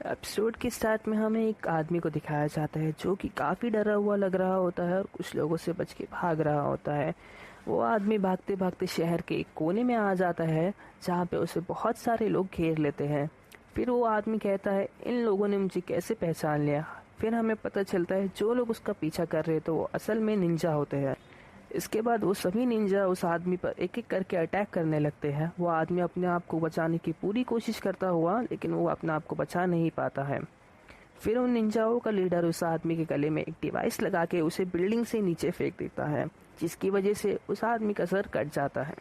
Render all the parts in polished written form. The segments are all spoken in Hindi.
एपिसोड के स्टार्ट में हमें एक आदमी को दिखाया जाता है जो कि काफ़ी डरा हुआ लग रहा होता है और कुछ लोगों से बच के भाग रहा होता है। वो आदमी भागते भागते शहर के एक कोने में आ जाता है जहाँ पे उसे बहुत सारे लोग घेर लेते हैं। फिर वो आदमी कहता है, इन लोगों ने मुझे कैसे पहचान लिया। फिर हमें पता चलता है जो लोग उसका पीछा कर रहे थे वो असल में निंजा होते हैं। इसके बाद वो सभी निंजा उस आदमी पर एक एक करके अटैक करने लगते हैं। वो आदमी अपने आप को बचाने की पूरी कोशिश करता हुआ लेकिन वो अपने आप को बचा नहीं पाता है। फिर उन निंजाओं का लीडर उस आदमी के गले में एक डिवाइस लगा के उसे बिल्डिंग से नीचे फेंक देता है, जिसकी वजह से उस आदमी का सर कट जाता है।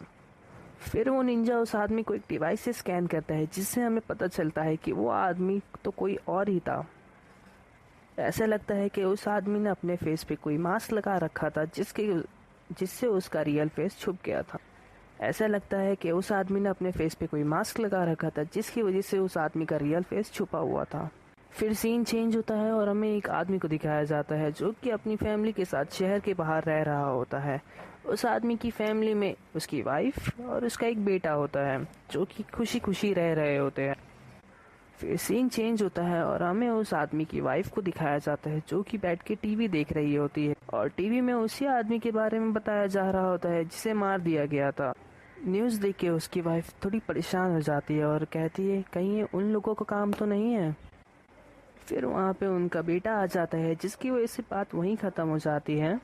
फिर वो निंजा उस आदमी को एक डिवाइस से स्कैन करता है, जिससे हमें पता चलता है कि वो आदमी तो कोई और ही था। ऐसा लगता है कि उस आदमी ने अपने फेस पे कोई मास्क लगा रखा था जिससे उसका रियल फेस छुप गया था। ऐसा लगता है कि उस आदमी ने अपने फेस पे कोई मास्क लगा रखा था जिसकी वजह से उस आदमी का रियल फेस छुपा हुआ था। फिर सीन चेंज होता है और हमें एक आदमी को दिखाया जाता है जो कि अपनी फैमिली के साथ शहर के बाहर रह रहा होता है। उस आदमी की फैमिली में उसकी वाइफ और उसका एक बेटा होता है जो कि खुशी खुशी रह रहे होते हैं। फिर सीन चेंज होता है और हमें उस आदमी की वाइफ को दिखाया जाता है जो कि बैठ के टीवी देख रही होती है और टीवी में उसी आदमी के बारे में बताया जा रहा होता है जिसे मार दिया गया था। न्यूज़ देख के उसकी वाइफ थोड़ी परेशान हो जाती है और कहती है, कहीं ये उन लोगों का काम तो नहीं है। फिर वहाँ पे उनका बेटा आ जाता है जिसकी वजह से बात वहीं ख़त्म हो जाती है।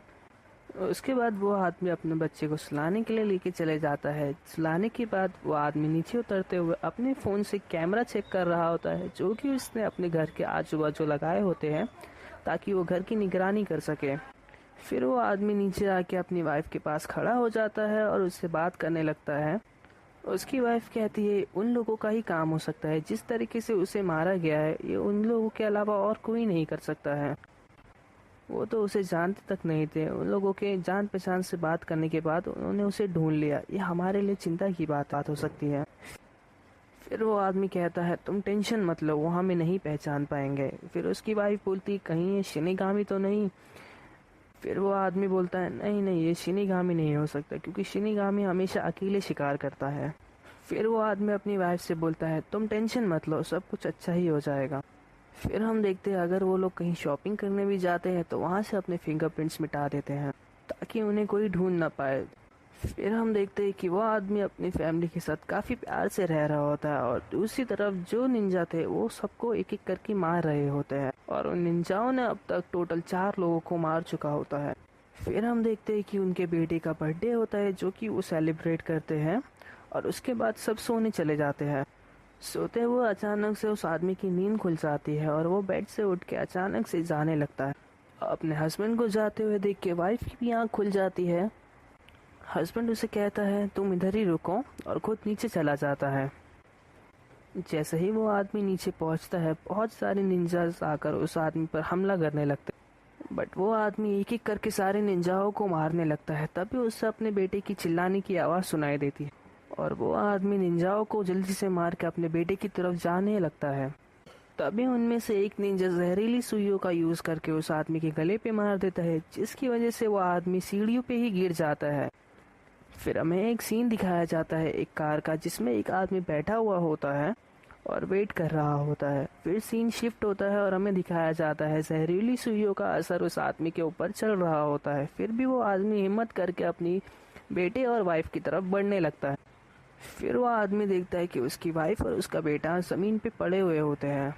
उसके बाद वो आदमी अपने बच्चे को सुलाने के लिए लेके चले जाता है। सुलाने के बाद वो आदमी नीचे उतरते हुए अपने फ़ोन से कैमरा चेक कर रहा होता है जो कि उसने अपने घर के आजू बाजू लगाए होते हैं ताकि वो घर की निगरानी कर सके। फिर वो आदमी नीचे आके अपनी वाइफ के पास खड़ा हो जाता है और उससे बात करने लगता है। उसकी वाइफ कहती है, उन लोगों का ही काम हो सकता है, जिस तरीके से उसे मारा गया है ये उन लोगों के अलावा और कोई नहीं कर सकता है। वो तो उसे जानते तक नहीं थे। उन लोगों के जान पहचान से बात करने के बाद उन्होंने उसे ढूंढ लिया। ये हमारे लिए चिंता की बात हो सकती है। फिर वो आदमी कहता है, तुम टेंशन मत लो, वो हमें नहीं पहचान पाएंगे। फिर उसकी वाइफ बोलती, कहीं ये शिनिगामी तो नहीं। फिर वो आदमी बोलता है, नहीं नहीं, ये शिनिगामी नहीं हो सकता क्योंकि शिनिगामी हमेशा अकेले शिकार करता है। फिर वो आदमी अपनी वाइफ से बोलता है, तुम टेंशन मत लो, सब कुछ अच्छा ही हो जाएगा। फिर हम देखते हैं अगर वो लोग कहीं शॉपिंग करने भी जाते हैं तो वहाँ से अपने फिंगरप्रिंट्स मिटा देते हैं ताकि उन्हें कोई ढूंढ ना पाए। फिर हम देखते हैं कि वो आदमी अपनी फैमिली के साथ काफ़ी प्यार से रह रहा होता है और दूसरी तरफ जो निंजा थे वो सबको एक एक करके मार रहे होते हैं और उन निंजाओं ने अब तक टोटल 4 लोगों को मार चुका होता है। फिर हम देखते हैं कि उनके बेटे का बर्थडे होता है जो कि वो सेलिब्रेट करते हैं और उसके बाद सब सोने चले जाते हैं। सोते हुए अचानक से उस आदमी की नींद खुल जाती है और वो बेड से उठ के अचानक से जाने लगता है। अपने हस्बैंड को जाते हुए देख के वाइफ की भी आँख खुल जाती है। हस्बैंड उसे कहता है, तुम इधर ही रुको, और खुद नीचे चला जाता है। जैसे ही वो आदमी नीचे पहुंचता है बहुत सारे निंजास आकर उस आदमी पर हमला करने लगते हैं, बट वो आदमी एक एक करके सारे निंजाओं को मारने लगता है। तभी उससे अपने बेटे की चिल्लाने की आवाज़ सुनाई देती है और वो आदमी निंजाओं को जल्दी से मार के अपने बेटे की तरफ जाने लगता है। तभी उनमें से एक निंजा जहरीली सुइयों का यूज करके उस आदमी के गले पे मार देता है, जिसकी वजह से वो आदमी सीढ़ियों पे ही गिर जाता है। फिर हमें एक सीन दिखाया जाता है एक कार का जिसमें एक आदमी बैठा हुआ होता है और वेट कर रहा होता है। फिर सीन शिफ्ट होता है और हमें दिखाया जाता है जहरीली सुइयों का असर उस आदमी के ऊपर चल रहा होता है। फिर भी वो आदमी हिम्मत करके अपनी बेटे और वाइफ की तरफ बढ़ने लगता है। फिर वो आदमी देखता है कि उसकी वाइफ और उसका बेटा ज़मीन पे पड़े हुए होते हैं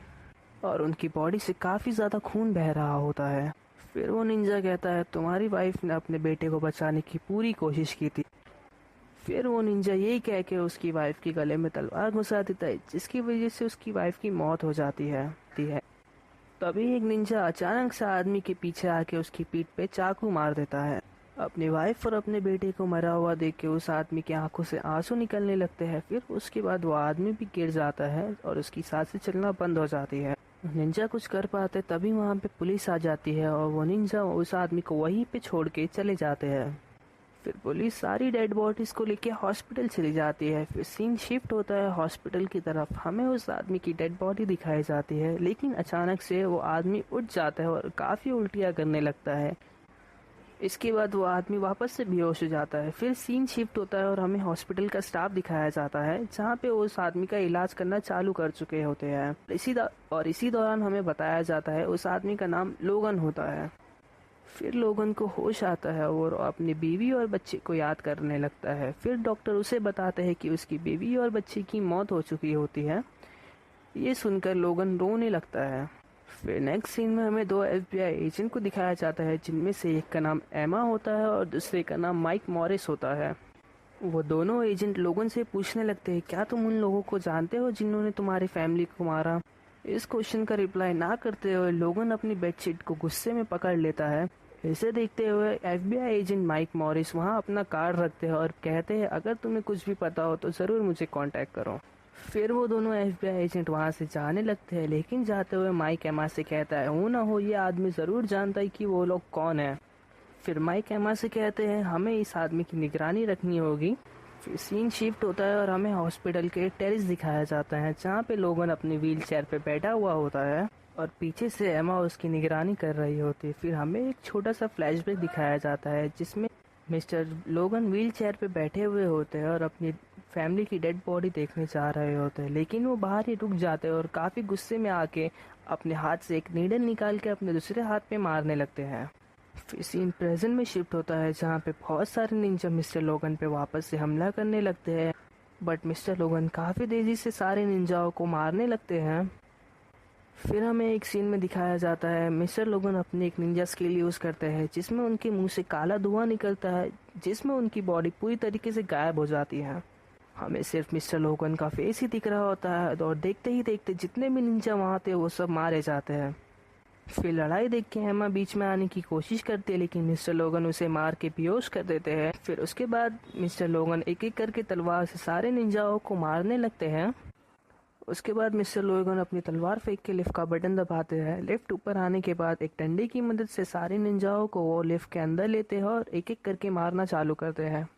और उनकी बॉडी से काफ़ी ज़्यादा खून बह रहा होता है। फिर वो निंजा कहता है, तुम्हारी वाइफ ने अपने बेटे को बचाने की पूरी कोशिश की थी। फिर वो निंजा यही कह के उसकी वाइफ के गले में तलवार घुसा देता है, जिसकी वजह से उसकी वाइफ की मौत हो जाती है। तभी एक निंजा अचानक से आदमी के पीछे आके उसकी पीठ पे चाकू मार देता है। अपनी वाइफ और अपने बेटे को मरा हुआ देख के उस आदमी की आंखों से आंसू निकलने लगते हैं। फिर उसके बाद वो आदमी भी गिर जाता है और उसकी सांसें चलना बंद हो जाती है। निंजा कुछ कर पाते तभी वहाँ पे पुलिस आ जाती है और वो निंजा उस आदमी को वहीं पे छोड़ के चले जाते हैं। फिर पुलिस सारी डेड बॉडीज को लेके हॉस्पिटल चली जाती है। फिर सीन शिफ्ट होता है हॉस्पिटल की तरफ। हमें उस आदमी की डेड बॉडी दिखाई जाती है, लेकिन अचानक से वो आदमी उठ जाता है और काफ़ी उल्टियाँ करने लगता है। इसके बाद वो आदमी वापस से बेहोश हो जाता है। फिर सीन शिफ्ट होता है और हमें हॉस्पिटल का स्टाफ दिखाया जाता है जहाँ पे उस आदमी का इलाज करना चालू कर चुके होते हैं। इसी दौरान हमें बताया जाता है उस आदमी का नाम लोगन होता है। फिर लोगन को होश आता है और अपनी बीवी और बच्चे को याद करने लगता है। फिर डॉक्टर उसे बताते हैं कि उसकी बीवी और बच्चे की मौत हो चुकी होती है। ये सुनकर लोगन रोने लगता है। फिर नेक्स्ट सीन में हमें दो FBI एजेंट को दिखाया जाता है जिनमें से एक का नाम एमा होता है और दूसरे का नाम माइक मॉरिस होता है। वो दोनों एजेंट लोगन से पूछने लगते हैं, क्या तुम उन लोगों को जानते हो जिन्होंने तुम्हारी फैमिली को मारा? इस क्वेश्चन का रिप्लाई ना करते हुए लोगन अपनी बेडशीट को गुस्से में पकड़ लेता है। इसे देखते हुए FBI एजेंट माइक मॉरिस वहाँ अपना कार्ड रखते हैं और कहते हैं, अगर तुम्हें कुछ भी पता हो तो ज़रूर मुझे कांटेक्ट करो। फिर वो दोनों FBI एजेंट वहाँ से जाने लगते हैं, लेकिन जाते हुए माइक एमा से कहता है, हो ना हो ये आदमी ज़रूर जानता है कि वो लोग कौन है। फिर माइक एमा से कहते हैं, हमें इस आदमी की निगरानी रखनी होगी। फिर सीन शिफ्ट होता है और हमें हॉस्पिटल के टेरेस दिखाया जाता है जहाँ पे लोगन अपनी व्हील चेयर पे बैठा हुआ होता है और पीछे से एमा उसकी निगरानी कर रही होती है। फिर हमें एक छोटा सा फ्लैशबैक दिखाया जाता है जिसमें मिस्टर लोगन व्हील चेयर पे बैठे हुए होते हैं और अपनी फैमिली की डेड बॉडी देखने जा रहे होते हैं, लेकिन वो बाहर ही रुक जाते हैं और काफ़ी गुस्से में आके अपने हाथ से एक नीडल निकाल के अपने दूसरे हाथ पे मारने लगते हैं। फिर सीन प्रेजेंट में शिफ्ट होता है जहाँ पे बहुत सारे निंजा मिस्टर लोगन पे वापस से हमला करने लगते हैं, बट मिस्टर लोगन काफ़ी तेज़ी से सारे निंजाओं को मारने लगते हैं। फिर हमें एक सीन में दिखाया जाता है मिस्टर लोगन अपने एक निंजा स्किल यूज़ करते हैं जिसमें उनके मुंह से काला धुआं निकलता है, जिसमें उनकी बॉडी पूरी तरीके से गायब हो जाती है। हमें सिर्फ मिस्टर लोगन का फेस ही दिख रहा होता है और देखते ही देखते जितने भी निंजा वहाँ थे वो सब मारे जाते हैं। फिर लड़ाई देख के एमा बीच में आने की कोशिश करती है, लेकिन मिस्टर लोगन उसे मार के बेहोश कर देते हैं। फिर उसके बाद मिस्टर लोगन एक एक करके तलवार से सारे निंजाओं को मारने लगते हैं। उसके बाद मिस्टर लोगन अपनी तलवार फेंक के लिफ्ट का बटन दबाते हैं। लिफ्ट ऊपर आने के बाद एक डंडे की मदद से सारे निंजाओं को वो लिफ्ट के अंदर लेते हैं और एक एक करके मारना चालू करते हैं।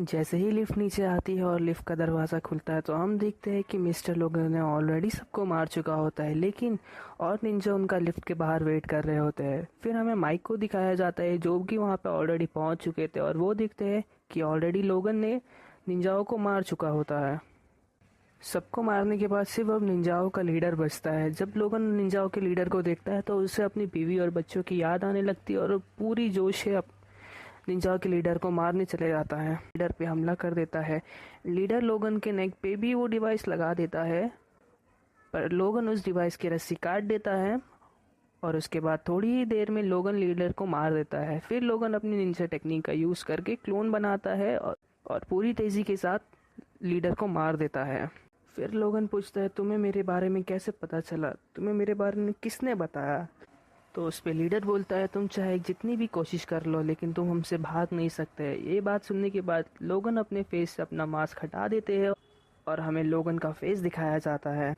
जैसे ही लिफ्ट नीचे आती है और लिफ्ट का दरवाज़ा खुलता है तो हम देखते हैं कि मिस्टर लोगन ने ऑलरेडी सबको मार चुका होता है, लेकिन और निंजा उनका लिफ्ट के बाहर वेट कर रहे होते हैं। फिर हमें माइक को दिखाया जाता है जो कि वहाँ पे ऑलरेडी पहुँच चुके थे और वो देखते हैं कि ऑलरेडी लोगन ने निंजाओं को मार चुका होता है। सबको मारने के बाद सिर्फ अब निंजाओं का लीडर बचता है। जब लोगन निंजाओं के लीडर को देखता है तो उसे अपनी बीवी और बच्चों की याद आने लगती है और पूरी जोश से निंजाओं के लीडर को मारने चले जाता है। लीडर पे हमला कर देता है। लीडर लोगन के नेक पे भी वो डिवाइस लगा देता है, पर लोगन उस डिवाइस की रस्सी काट देता है और उसके बाद थोड़ी ही देर में लोगन लीडर को मार देता है। फिर लोगन अपनी निंजा टेक्निक का यूज़ करके क्लोन बनाता है और पूरी तेज़ी के साथ लीडर को मार देता है। फिर लोगन पूछता है, तुम्हें मेरे बारे में कैसे पता चला? तुम्हें मेरे बारे में किसने बताया? तो उस पे लीडर बोलता है, तुम चाहे जितनी भी कोशिश कर लो लेकिन तुम हमसे भाग नहीं सकते। ये बात सुनने के बाद लोगन अपने फेस से अपना मास्क हटा देते हैं और हमें लोगन का फेस दिखाया जाता है।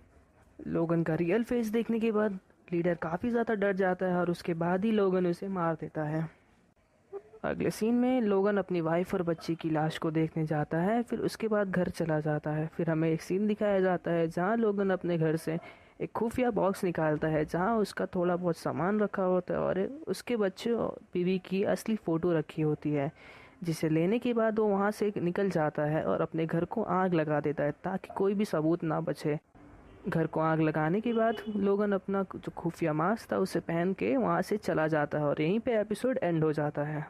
लोगन का रियल फेस देखने के बाद लीडर काफ़ी ज़्यादा डर जाता है और उसके बाद ही लोगन उसे मार देता है। अगले सीन में लोगन अपनी वाइफ और बच्ची की लाश को देखने जाता है, फिर उसके बाद घर चला जाता है। फिर हमें एक सीन दिखाया जाता है जहाँ लोगन अपने घर से एक खुफिया बॉक्स निकालता है जहाँ उसका थोड़ा बहुत सामान रखा होता है और उसके बच्चे और बीवी की असली फ़ोटो रखी होती है, जिसे लेने के बाद वो वहाँ से निकल जाता है और अपने घर को आग लगा देता है ताकि कोई भी सबूत ना बचे। घर को आग लगाने के बाद लोगन अपना जो खुफिया मास्क था उसे पहन के वहाँ से चला जाता है और यहीं पे एपिसोड एंड हो जाता है।